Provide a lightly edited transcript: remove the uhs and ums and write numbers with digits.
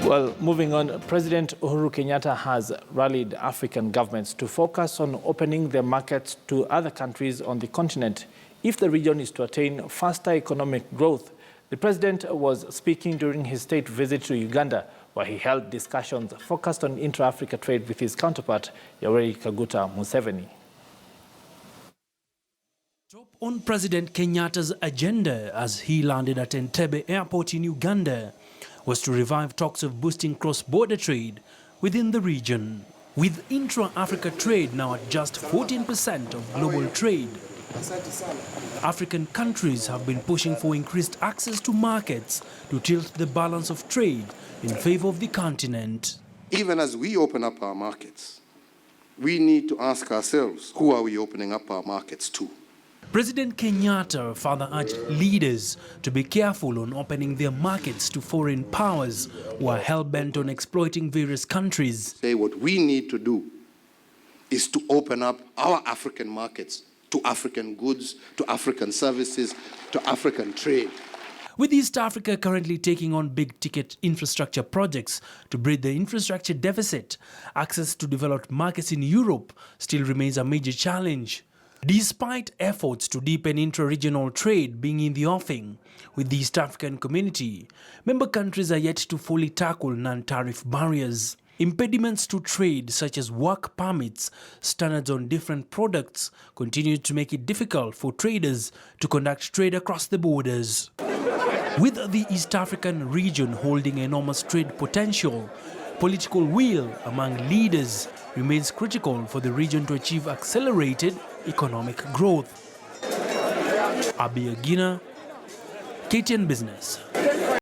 Well, moving on, President Uhuru Kenyatta has rallied African governments to focus on opening their markets to other countries on the continent if the region is to attain faster economic growth. The president was speaking during his state visit to Uganda, where he held discussions focused on intra-Africa trade with his counterpart, Yoweri Kaguta Museveni. Top on President Kenyatta's agenda as he landed at Entebbe Airport in Uganda was to revive talks of boosting cross-border trade within the region. With intra-Africa trade now at just 14% of global trade, African countries have been pushing for increased access to markets to tilt the balance of trade in favor of the continent. Even as we open up our markets, we need to ask ourselves, who are we opening up our markets to? President Kenyatta further urged leaders to be careful on opening their markets to foreign powers who are hell-bent on exploiting various countries. What we need to do is to open up our African markets to African goods, to African services, to African trade. With East Africa currently taking on big-ticket infrastructure projects to bridge the infrastructure deficit, access to developed markets in Europe still remains a major challenge. Despite efforts to deepen intra-regional trade being in the offing with the East African community, member countries are yet to fully tackle non-tariff barriers. Impediments to trade such as work permits, standards on different products continue to make it difficult for traders to conduct trade across the borders. With the East African region holding enormous trade potential, political will among leaders remains critical for the region to achieve accelerated economic growth. Abia Gina, KTN Business.